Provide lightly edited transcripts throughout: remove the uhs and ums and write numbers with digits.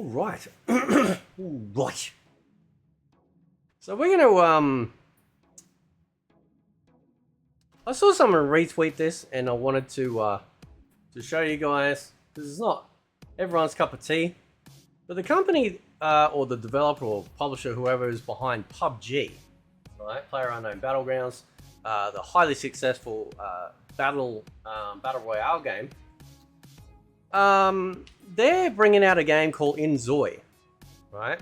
All right. All right. So we're gonna I saw someone retweet this, and I wanted to show you guys. This is not everyone's cup of tea, but the company or the developer or publisher, whoever is behind PUBG, right? PlayerUnknown Battlegrounds, the highly successful battle royale game. They're bringing out a game called Inzoi, right?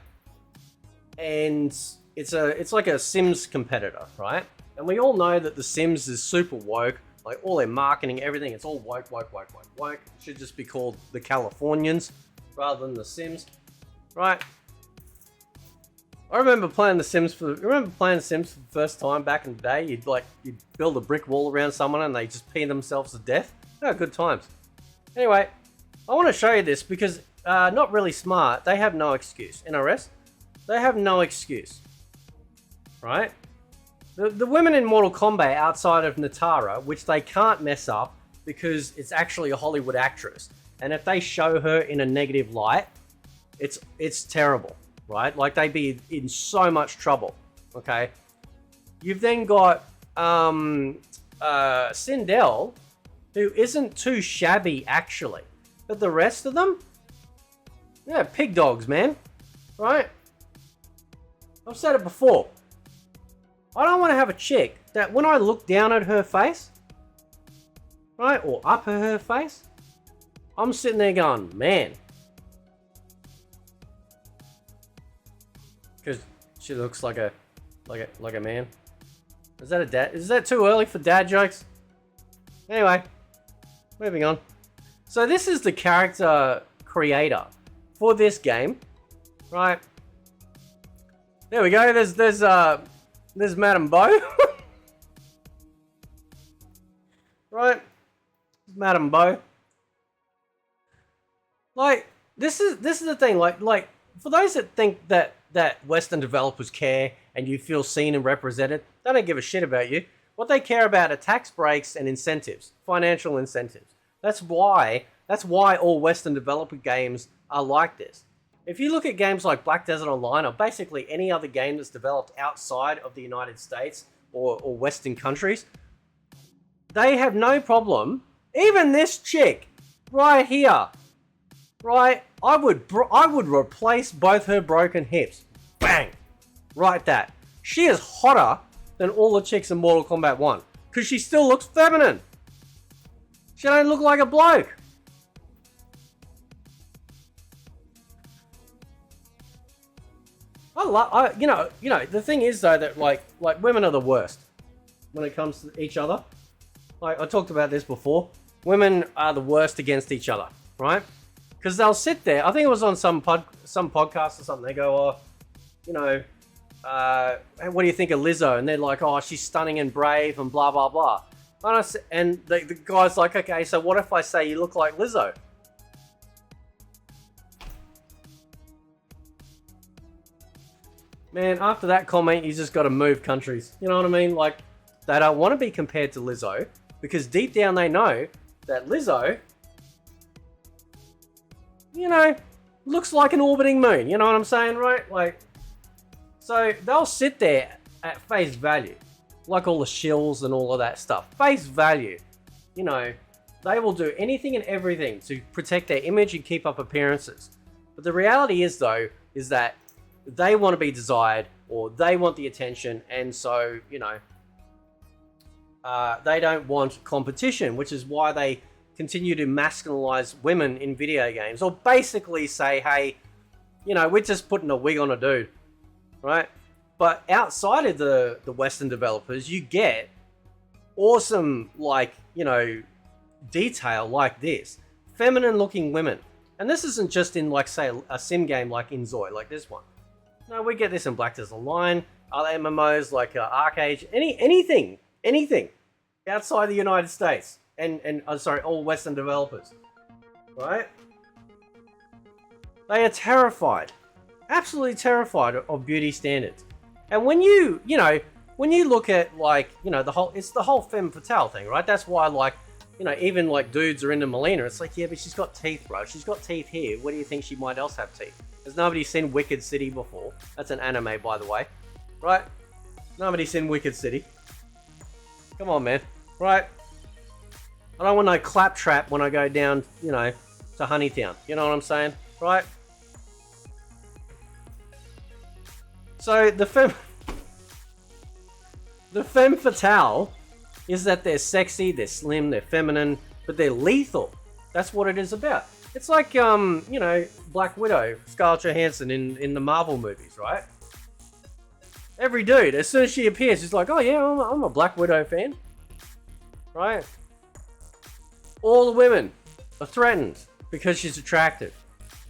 And it's like a Sims competitor, right? And we all know that the Sims is super woke. Like all their marketing, everything, it's all woke. It should just be called the Californians rather than the Sims, right? I remember playing the Sims for the first time back in the day. You'd build a brick wall around someone and they just pee themselves to death. Oh, good times. Anyway, I want to show you this because not really smart. They have no excuse. NRS, they have no excuse, right? The women in Mortal Kombat outside of Natara, which they can't mess up because it's actually a Hollywood actress, and if they show her in a negative light, it's terrible, right? Like they'd be in so much trouble. Okay, you've then got Sindel, who isn't too shabby actually, but the rest of them, yeah, pig dogs, man, right? I've said it before. I don't want to have a chick that when I look down at her face, right, or up at her face, I'm sitting there going, man. Because she looks like a man. Is that a dad? Is that too early for dad jokes? Anyway, moving on. So this is the character creator for this game, right? There we go. There's Madam Bo. Right? Madam Bo. Like, this is the thing, like for those that think that Western developers care and you feel seen and represented, they don't give a shit about you. What they care about are tax breaks and incentives, financial incentives. That's why all Western developer games are like this. If you look at games like Black Desert Online or basically any other game that's developed outside of the United States or Western countries, they have no problem. Even this chick right here, right? I would replace both her broken hips. Bang! Right that. She is hotter than all the chicks in Mortal Kombat 1 because she still looks feminine. She don't look like a bloke. You know, the thing is though that like women are the worst when it comes to each other. Like I talked about this before. Women are the worst against each other, right? Because they'll sit there. I think it was on some podcast or something. They go, oh, you know, what do you think of Lizzo? And they're like, oh, she's stunning and brave and blah blah blah. And the guy's like, okay, so what if I say you look like Lizzo? Man, after that comment, you just got to move countries. You know what I mean? Like, they don't want to be compared to Lizzo because deep down they know that Lizzo, you know, looks like an orbiting moon. You know what I'm saying, right? Like, so they'll sit there at face value, like all the shills and all of that stuff. Face value. You know, they will do anything and everything to protect their image and keep up appearances. But the reality is, though, is that they want to be desired or they want the attention, and so, you know, they don't want competition, which is why they continue to masculinize women in video games, or basically say, hey, you know, we're just putting a wig on a dude, right? But outside of the Western developers, you get awesome, like, you know, detail like this. Feminine looking women. And this isn't just in, like, say, a sim game like Inzoi, like this one. No, we get this in Black Desert Online, other MMOs like Arcade, anything outside the United States, and all Western developers, right? They are terrified, absolutely terrified of beauty standards. And when you look at, like, you know, it's the whole femme fatale thing, right? That's why, like, you know, even like dudes are into Melina. It's like, yeah, but she's got teeth, bro. She's got teeth here. What do you think she might else have teeth? Has nobody seen Wicked City before? That's an anime, by the way. Right? Nobody's seen Wicked City. Come on, man. Right? I don't want no claptrap when I go down, you know, to Honeytown. You know what I'm saying? Right? So, the femme fatale is that they're sexy, they're slim, they're feminine, but they're lethal. That's what it is about. It's like, you know, Black Widow, Scarlett Johansson in the Marvel movies, right? Every dude, as soon as she appears, he's like, oh yeah, I'm a Black Widow fan. Right? All the women are threatened because she's attractive.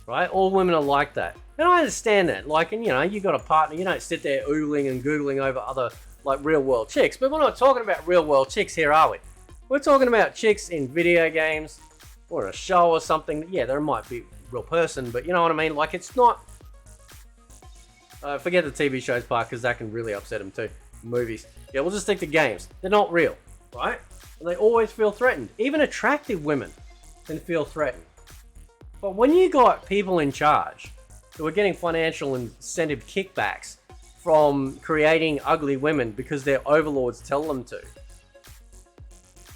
Right? All women are like that. And I understand that. Like, and you know, you got a partner, you don't sit there oogling and googling over other, like, real world chicks. But we're not talking about real world chicks here, are we? We're talking about chicks in video games or a show or something. Yeah, there might be a real person, but you know what I mean? Like, it's not... forget the TV shows part, because that can really upset them too. Movies. Yeah, we'll just stick to games. They're not real, right? And they always feel threatened. Even attractive women can feel threatened. But when you got people in charge who are getting financial incentive kickbacks from creating ugly women because their overlords tell them to,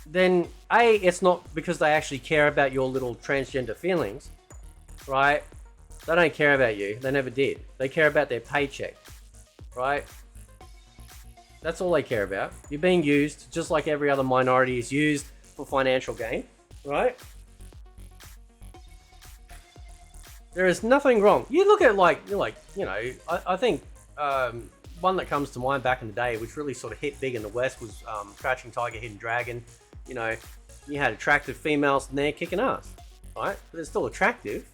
then A, it's not because they actually care about your little transgender feelings, right? They don't care about you. They never did. They care about their paycheck, right? That's all they care about. You're being used just like every other minority is used for financial gain, right? There is nothing wrong. You look at you know, I think one that comes to mind back in the day, which really sort of hit big in the West, was Crouching Tiger, Hidden Dragon. You know, you had attractive females in there kicking ass, right? But they're still attractive,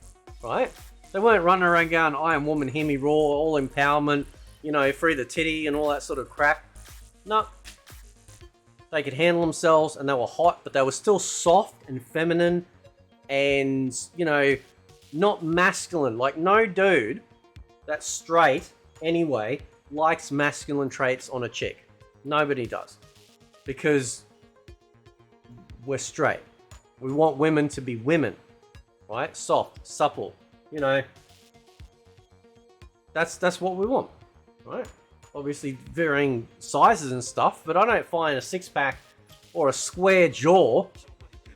right? They weren't running around going, I am woman, hear me roar, all empowerment, you know, free the titty and all that sort of crap. No. They could handle themselves and they were hot, but they were still soft and feminine and, you know, not masculine. Like, no dude that's straight, anyway, likes masculine traits on a chick. Nobody does. Because we're straight. We want women to be women, right? Soft, supple. You know, that's what we want, right? Obviously varying sizes and stuff, but I don't find a six-pack or a square jaw.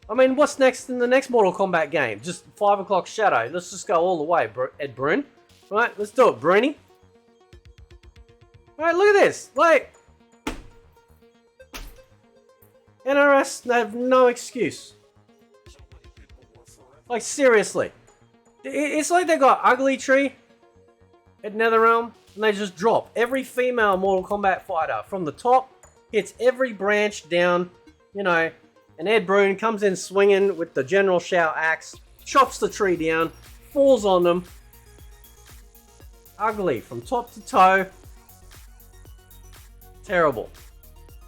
I mean, what's next in the next Mortal Kombat game? Just 5 o'clock shadow. Let's just go all the way, Ed Brun. Right, let's do it, Bruni. Right, look at this. Like, NRS, they have no excuse. Like, seriously. It's like they got Ugly Tree at NetherRealm, and they just drop every female Mortal Kombat fighter from the top, hits every branch down, you know, and Ed Brun comes in swinging with the General Shao axe, chops the tree down, falls on them. Ugly from top to toe. Terrible.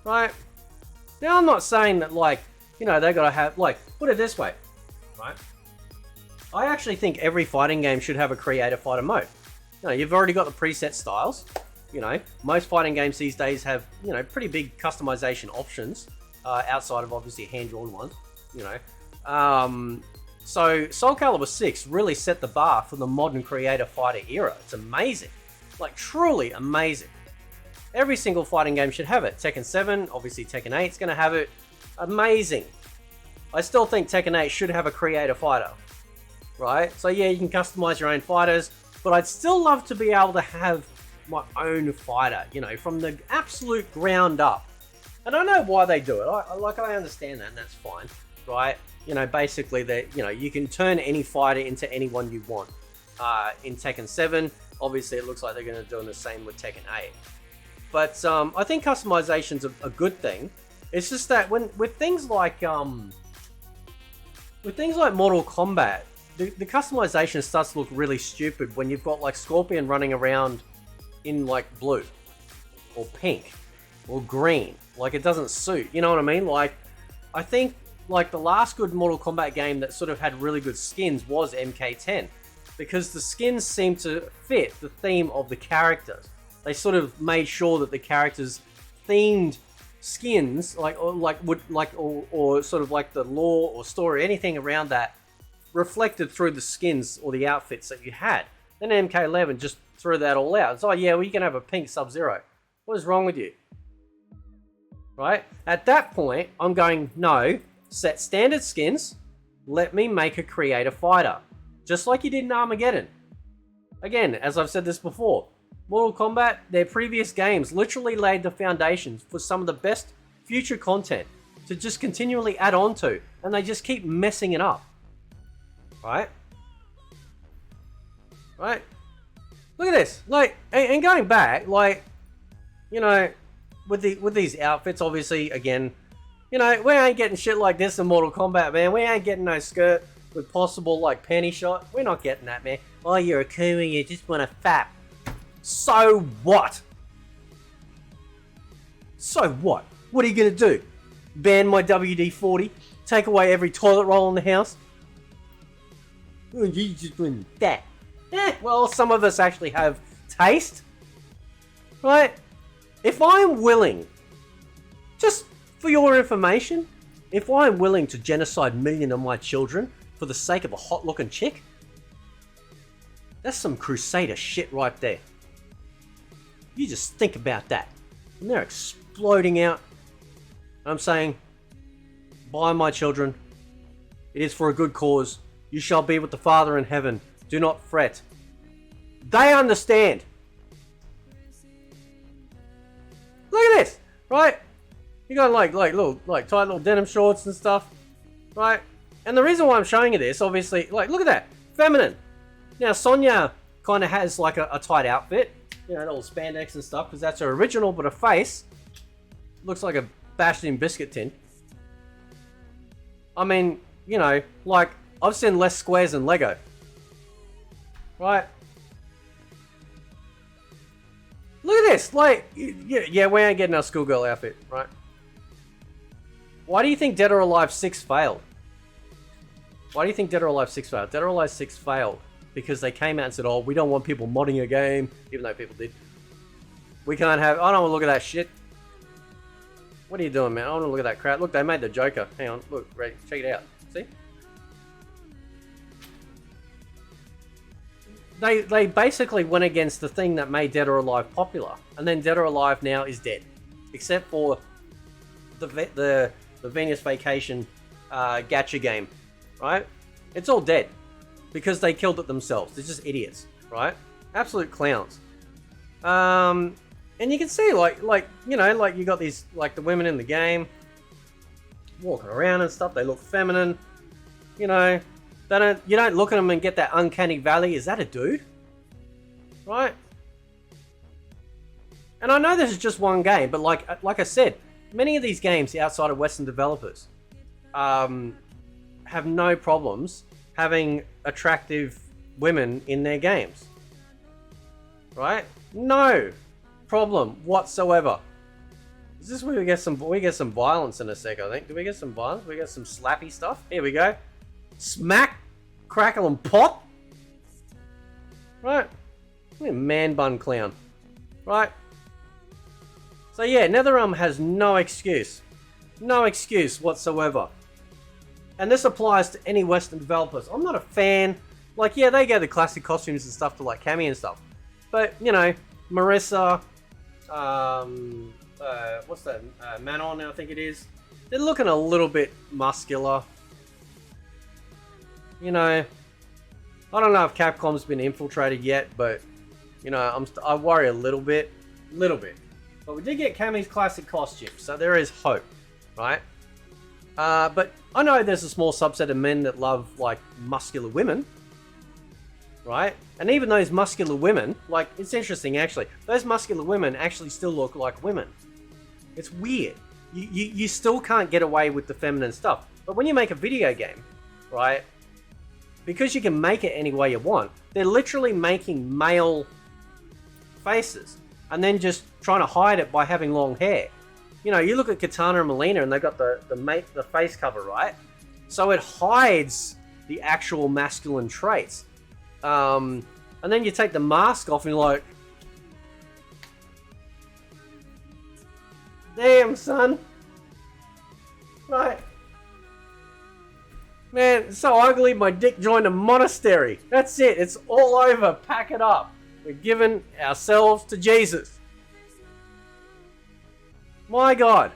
Right? Now, I'm not saying that, like, you know, they gotta have, like, put it this way, right? I actually think every fighting game should have a creative fighter mode. You know, you've already got the preset styles. You know, most fighting games these days have, you know, pretty big customization options, outside of obviously hand-drawn ones, you know. So Soul Calibur 6 really set the bar for the modern creative fighter era. It's amazing. Like, truly amazing. Every single fighting game should have it. Tekken 7, obviously Tekken 8 is going to have it. Amazing. I still think Tekken 8 should have a creative fighter. Right? So yeah, you can customize your own fighters, but I'd still love to be able to have my own fighter, you know, from the absolute ground up. And I know why they do it. I understand that, and that's fine, right? You know, basically that, you know, you can turn any fighter into anyone you want. In Tekken 7, obviously it looks like they're going to do the same with Tekken 8. But I think customization's a good thing. It's just that with things like Mortal Kombat, the customization starts to look really stupid when you've got like Scorpion running around in like blue or pink or green. Like, it doesn't suit, you know what I mean? Like, I think like the last good Mortal Kombat game that sort of had really good skins was MK10, because the skins seemed to fit the theme of the characters. They sort of made sure that the characters themed skins, or sort of like the lore or story, anything around that, reflected through the skins or the outfits that you had. Then MK11 just threw that all out. It's like, yeah, well, you can have a pink Sub-Zero. What is wrong with you? Right? At that point, I'm going, no, set standard skins, let me make a creator fighter. Just like you did in Armageddon. Again, as I've said this before, Mortal Kombat, their previous games literally laid the foundations for some of the best future content to just continually add on to, and they just keep messing it up. Right? Right? Look at this. Like, and going back, like, you know, with these outfits, obviously, again, you know, we ain't getting shit like this in Mortal Kombat, man. We ain't getting no skirt with possible, like, panty shot. We're not getting that, man. Oh, you're a Kuma, you just want to fap. So what? So what? What are you going to do? Ban my WD-40? Take away every toilet roll in the house? Oh, you just want that. Well, some of us actually have taste. Right? If I'm willing, just for your information, if I'm willing to genocide a million of my children for the sake of a hot-looking chick, that's some Crusader shit right there. You just think about that. And they're exploding out. I'm saying, by my children, it is for a good cause. You shall be with the Father in heaven. Do not fret. They understand. Look at this, right? You got like little tight little denim shorts and stuff, right? And the reason why I'm showing you this, obviously, like, look at that, feminine. Now Sonya kind of has like a tight outfit, you know, all spandex and stuff, because that's her original, but her face looks like a bashed in biscuit tin. I mean, you know, like, I've seen less squares than Lego. Right? Look at this, like, yeah, we ain't getting our schoolgirl outfit, right? Why do you think Dead or Alive 6 failed? Why do you think Dead or Alive 6 failed? Dead or Alive 6 failed because they came out and said, oh, we don't want people modding a game, even though people did. We can't have, I don't want to look at that shit. What are you doing, man? I want to look at that crap. Look, they made the Joker. Hang on, look, ready, check it out. See? They basically went against the thing that made Dead or Alive popular. And then Dead or Alive now is dead. Except for the Venus Vacation gacha game, right? It's all dead. Because they killed it themselves. They're just idiots, right? Absolute clowns. And you can see, like you know, like you got these, like the women in the game walking around and stuff. They look feminine, you know. You don't look at them and get that uncanny valley. Is that a dude? Right? And I know this is just one game, but like I said, many of these games outside of Western developers have no problems having attractive women in their games. Right? No problem whatsoever. Is this where we get some violence in a sec, I think? Do we get some violence? We get some slappy stuff? Here we go. Smack, crackle, and pop. Right? Man bun clown. Right? So yeah, NetherRealm has no excuse. No excuse whatsoever. And this applies to any Western developers. I'm not a fan. Like, yeah, they get the classic costumes and stuff to like Cammy and stuff. But, you know, Marissa, what's that? Manon, I think it is. They're looking a little bit muscular. You know, I don't know if Capcom's been infiltrated yet, but, you know, I worry a little bit. But we did get Cammy's classic costume, so there is hope, right? But I know there's a small subset of men that love, like, muscular women, right? And even those muscular women, like, it's interesting, actually. Those muscular women actually still look like women. It's weird. You still can't get away with the feminine stuff. But when you make a video game, right, because you can make it any way you want, they're literally making male faces and then just trying to hide it by having long hair. You know, you look at Katana and Melina and they've got the face cover, right? So it hides the actual masculine traits. And then you take the mask off and you're like, damn, son. Right. Man, it's so ugly, my dick joined a monastery. That's it. It's all over. Pack it up. We're giving ourselves to Jesus. My God.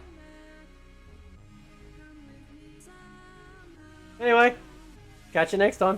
Anyway, catch you next time.